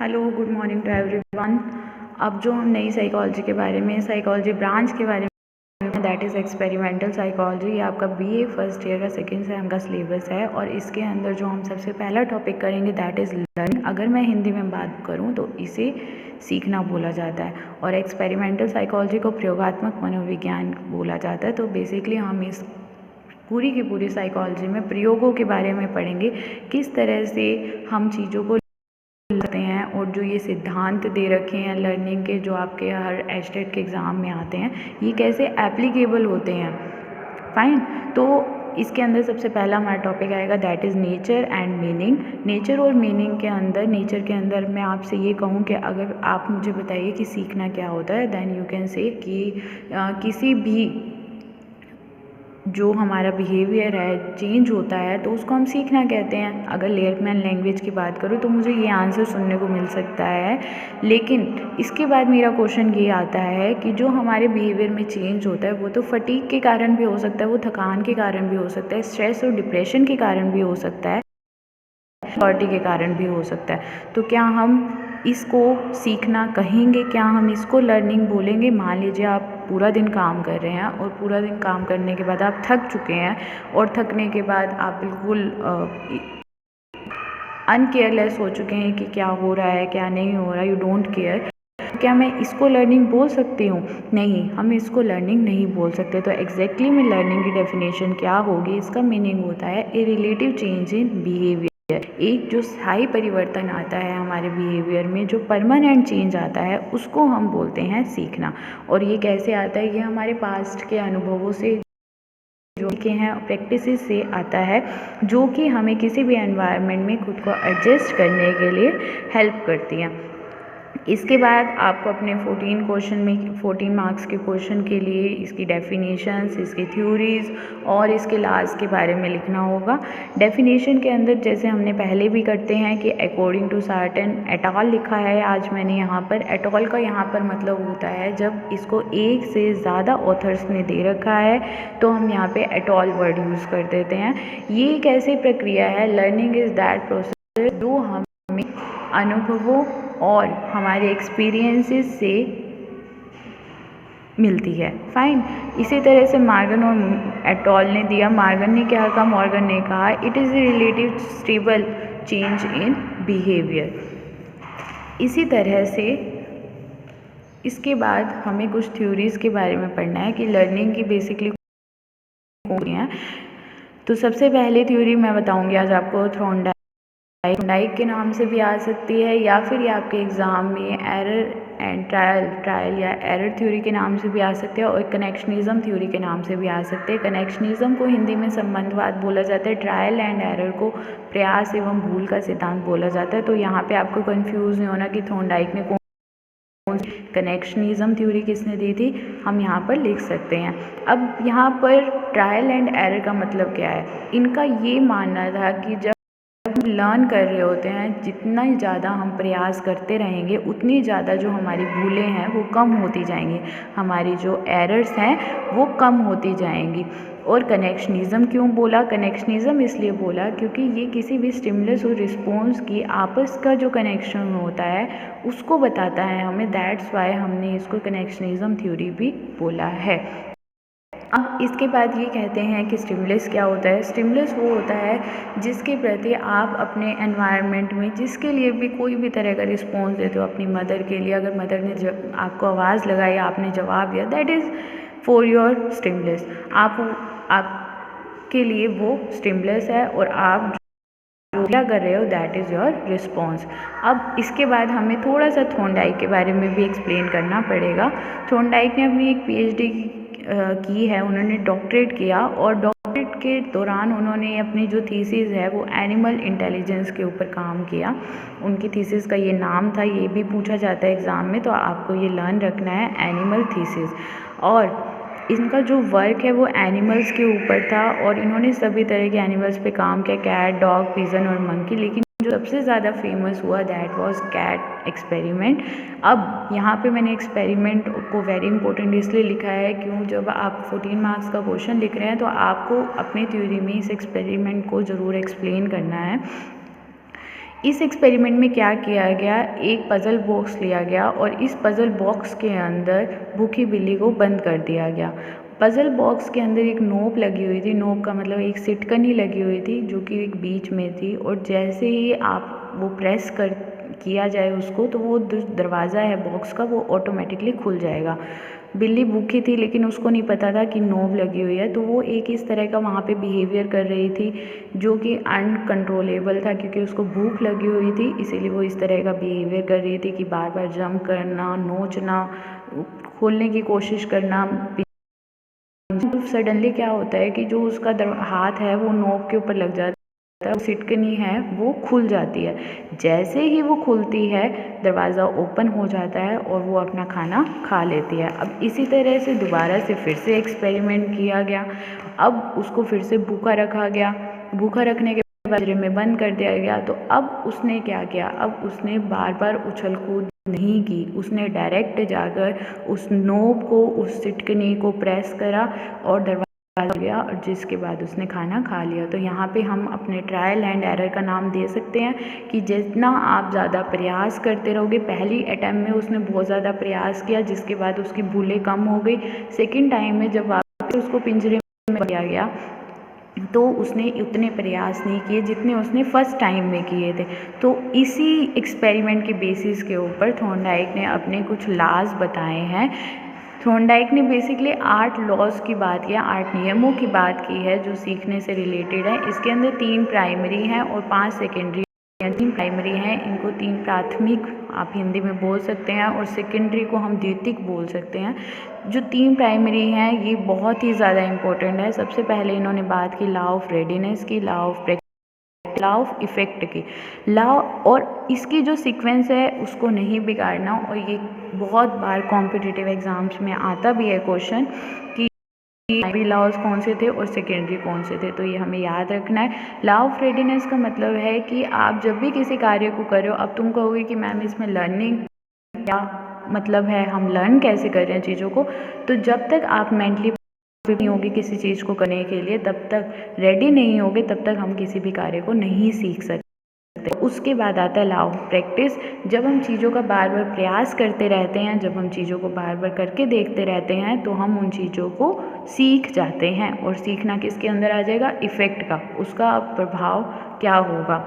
Hello, good morning to everyone. अब जो हम नई साइकोलॉजी के बारे में, साइकोलॉजी ब्रांच के बारे में, दैट इज़ एक्सपेरिमेंटल साइकोलॉजी, ये आपका बीए फर्स्ट ईयर का सेकेंड सेम का सिलेबस है। और इसके अंदर जो हम सबसे पहला टॉपिक करेंगे दैट इज़ लर्निंग। अगर मैं हिंदी में बात करूँ तो इसे सीखना बोला जाता है, और एक्सपेरिमेंटल साइकोलॉजी को प्रयोगात्मक मनोविज्ञान बोला जाता है। तो बेसिकली हम इस पूरी की पूरी साइकोलॉजी में प्रयोगों के बारे में पढ़ेंगे, किस तरह से हम चीज़ों को लेते हैं, और जो ये सिद्धांत दे रखे हैं लर्निंग के, जो आपके हर एस्टेट के एग्ज़ाम में आते हैं, ये कैसे एप्लीकेबल होते हैं। फाइन। तो इसके अंदर सबसे पहला हमारा टॉपिक आएगा that is nature and meaning. Nature और मीनिंग के अंदर, नेचर के अंदर मैं आपसे ये कहूँ कि अगर आप मुझे बताइए कि सीखना क्या होता है, देन यू कैन से कि किसी भी जो हमारा बिहेवियर है चेंज होता है तो उसको हम सीखना कहते हैं। अगर लेयरमैन लैंग्वेज की बात करूँ तो मुझे ये आंसर सुनने को मिल सकता है, लेकिन इसके बाद मेरा क्वेश्चन ये आता है कि जो हमारे बिहेवियर में चेंज होता है वो तो फटीग के कारण भी हो सकता है, वो थकान के कारण भी हो सकता है, स्ट्रेस और डिप्रेशन के कारण भी हो सकता है, अथॉरिटी के कारण भी हो सकता है। तो क्या हम इसको सीखना कहेंगे, क्या हम इसको लर्निंग बोलेंगे? मान लीजिए आप पूरा दिन काम कर रहे हैं, और पूरा दिन काम करने के बाद आप थक चुके हैं, और थकने के बाद आप बिल्कुल अनकेयरलेस हो चुके हैं कि क्या हो रहा है क्या नहीं हो रहा, यू डोंट केयर। क्या मैं इसको लर्निंग बोल सकती हूँ? नहीं, हम इसको लर्निंग नहीं बोल सकते। तो एग्जैक्टली में लर्निंग की डेफिनेशन क्या होगी? इसका मीनिंग होता है a relative change in behaviour. एक जो स्थायी परिवर्तन आता है हमारे बिहेवियर में, जो परमानेंट चेंज आता है, उसको हम बोलते हैं सीखना। और ये कैसे आता है? ये हमारे पास्ट के अनुभवों से जो के हैं, प्रैक्टिसेस से आता है, जो कि हमें किसी भी एनवायरनमेंट में खुद को एडजस्ट करने के लिए हेल्प करती हैं। इसके बाद आपको अपने 14 क्वेश्चन में 14 मार्क्स के क्वेश्चन के लिए इसकी डेफिनेशंस, इसकी थ्योरीज और इसके लाज के बारे में लिखना होगा। डेफिनेशन के अंदर जैसे हमने पहले भी करते हैं कि अकॉर्डिंग टू सर्टेन एटॉल लिखा है आज मैंने यहाँ पर। एटॉल का यहाँ पर मतलब होता है जब इसको एक से ज़्यादा ऑथर्स ने दे रखा है तो हम यहाँ पे एटॉल वर्ड यूज़ कर देते हैं। ये एक ऐसी प्रक्रिया है, लर्निंग इज़ दैट प्रोसेस जो हमें अनुभवों और हमारे एक्सपीरियंसेस से मिलती है। फाइन। इसी तरह से मॉर्गन और एटॉल ने दिया। मॉर्गन ने क्या कहा? मॉर्गन ने कहा it is a relative stable change in behaviour. इसी तरह से इसके बाद हमें कुछ थ्योरीज़ के बारे में पढ़ना है कि लर्निंग की बेसिकली कौन है। तो सबसे पहले थ्योरी मैं बताऊंगी आज आपको थॉर्नडाइक के नाम से भी आ सकती है, या फिर ये आपके एग्ज़ाम में एरर एंड ट्रायल या एरर थ्योरी के नाम से भी आ सकते हैं, और कनेक्शनिज़म थ्योरी के नाम से भी आ सकते हैं। कनेक्शनिज़म को हिंदी में संबंधवाद बोला जाता है, ट्रायल एंड एरर को प्रयास एवं भूल का सिद्धांत बोला जाता है। तो यहाँ पे आपको कंफ्यूज नहीं होना कि थॉर्नडाइक ने कनेक्शनिज़म थ्योरी किसने दी थी, हम यहाँ पर लिख सकते हैं। अब यहाँ पर ट्रायल एंड एरर का मतलब क्या है? इनका ये मानना था कि जब हम लर्न कर रहे होते हैं, जितना ज़्यादा हम प्रयास करते रहेंगे उतनी ज़्यादा जो हमारी भूलें हैं वो कम होती जाएंगी, हमारी जो एरर्स हैं वो कम होती जाएंगी। और कनेक्शनिज़म क्यों बोला? कनेक्शनिज़म इसलिए बोला क्योंकि ये किसी भी स्टिमुलस और रिस्पॉन्स की आपस का जो कनेक्शन होता है उसको बताता है हमें। दैट्स वाई हमने इसको कनेक्शनिज़म थ्योरी भी बोला है। अब इसके बाद ये कहते हैं कि स्टिमुलस क्या होता है? स्टिमुलस वो होता है जिसके प्रति आप अपने एनवायरनमेंट में जिसके लिए भी कोई भी तरह का रिस्पॉन्स देते हो। अपनी मदर के लिए अगर मदर ने जब आपको आवाज़ लगाई, आपने जवाब दिया, that is for your stimulus. आपके लिए वो स्टिमुलस है, और आप जो क्या कर रहे हो दैट इज़ योर रिस्पॉन्स। अब इसके बाद हमें थोड़ा सा थॉर्नडाइक के बारे में भी एक्सप्लेन करना पड़ेगा। थॉर्नडाइक ने अपनी एक पीएचडी की है, उन्होंने डॉक्टरेट किया, और डॉक्टरेट के दौरान उन्होंने अपनी जो थीसिस है वो एनिमल इंटेलिजेंस के ऊपर काम किया। उनकी थीसिस का ये नाम था, ये भी पूछा जाता है एग्ज़ाम में, तो आपको ये लर्न रखना है, एनिमल थीसिस। और इनका जो वर्क है वो एनिमल्स के ऊपर था, और इन्होंने सभी तरह के एनिमल्स पे काम किया, कैट, डॉग, पिजन और मंकी। लेकिन जो सबसे ज़्यादा फेमस हुआ दैट वाज कैट एक्सपेरिमेंट। अब यहाँ पे मैंने एक्सपेरिमेंट को वेरी इंपॉर्टेंट इसलिए लिखा है क्यों, जब आप 14 मार्क्स का क्वेश्चन लिख रहे हैं तो आपको अपनी थ्योरी में इस एक्सपेरिमेंट को ज़रूर एक्सप्लेन करना है। इस एक्सपेरिमेंट में क्या किया गया, एक पज़ल बॉक्स लिया गया और इस पज़ल बॉक्स के अंदर भूखी बिल्ली को बंद कर दिया गया। पज़ल बॉक्स के अंदर एक नोक लगी हुई थी, नोक का मतलब एक सिटकनी लगी हुई थी जो कि एक बीच में थी, और जैसे ही आप वो प्रेस कर किया जाए उसको, तो वो दरवाज़ा है बॉक्स का वो ऑटोमेटिकली खुल जाएगा। बिल्ली भूखी थी लेकिन उसको नहीं पता था कि नोब लगी हुई है, तो वो एक इस तरह का वहाँ पे बिहेवियर कर रही थी जो कि अनकंट्रोलेबल था, क्योंकि उसको भूख लगी हुई थी, इसीलिए वो इस तरह का बिहेवियर कर रही थी कि बार बार जंप करना, नोचना, खोलने की कोशिश करना। सडनली क्या होता है कि जो उसका हाथ है वो नोब के ऊपर लग जाता है, सिटकनी है वो खुल जाती है। जैसे ही वो खुलती है दरवाज़ा ओपन हो जाता है और वो अपना खाना खा लेती है। अब इसी तरह से दोबारा से फिर से एक्सपेरिमेंट किया गया। अब उसको फिर से भूखा रखा गया, भूखा रखने के बाद पिंजरे में बंद कर दिया गया। तो अब उसने क्या किया, अब उसने बार बार उछल कूद नहीं की, उसने डायरेक्ट जाकर उस नोब को, उस सिटकनी को प्रेस करा और दरवाज़ा गया, और जिसके बाद उसने खाना खा लिया। तो यहाँ पे हम अपने ट्रायल एंड एरर का नाम दे सकते हैं कि जितना आप ज़्यादा प्रयास करते रहोगे, पहली अटैम्प्ट में उसने बहुत ज़्यादा प्रयास किया जिसके बाद उसकी भूलें कम हो गई। सेकंड टाइम में जब वापस उसको पिंजरे में किया गया तो उसने उतने प्रयास नहीं किए जितने उसने फर्स्ट टाइम में किए थे। तो इसी एक्सपेरिमेंट के बेसिस के ऊपर थॉर्नडाइक ने अपने कुछ लॉज बताए हैं। थॉर्नडाइक ने बेसिकली 8 लॉज की बात किया, 8 नियमों की बात की है जो सीखने से रिलेटेड है। इसके अंदर 3 प्राइमरी हैं और 5 सेकेंडरी। 3 प्राइमरी हैं, इनको 3 प्राथमिक आप हिंदी में बोल सकते हैं और सेकेंडरी को हम द्वितीयक बोल सकते हैं। जो 3 प्राइमरी हैं ये बहुत ही ज़्यादा इम्पोर्टेंट है। सबसे पहले इन्होंने बात की लॉ ऑफ रेडीनेस की, लॉ ऑफ इफ़ेक्ट की, लॉ, और इसकी जो सीक्वेंस है उसको नहीं बिगाड़ना। और ये बहुत बार कॉम्पिटिटिव एग्ज़ाम्स में आता भी है क्वेश्चन कि प्राइमरी लॉज कौन से थे और सेकेंडरी कौन से थे, तो ये हमें याद रखना है। लॉ ऑफ रेडीनेस का मतलब है कि आप जब भी किसी कार्य को कर रहे हो, अब तुम कहोगे कि मैम इसमें लर्निंग क्या मतलब है, हम लर्न कैसे कर रहे हैं चीज़ों को, तो जब तक आप मेंटली नहीं होगी किसी चीज़ को करने के लिए, तब तक रेडी नहीं होगे, तब तक हम किसी भी कार्य को नहीं सीख सकते। उसके बाद आता है लॉ ऑफ प्रैक्टिस। जब हम चीज़ों का बार बार प्रयास करते रहते हैं, जब हम चीज़ों को बार बार करके देखते रहते हैं, तो हम उन चीज़ों को सीख जाते हैं। और सीखना किसके अंदर आ जाएगा, इफ़ेक्ट का, उसका प्रभाव क्या होगा।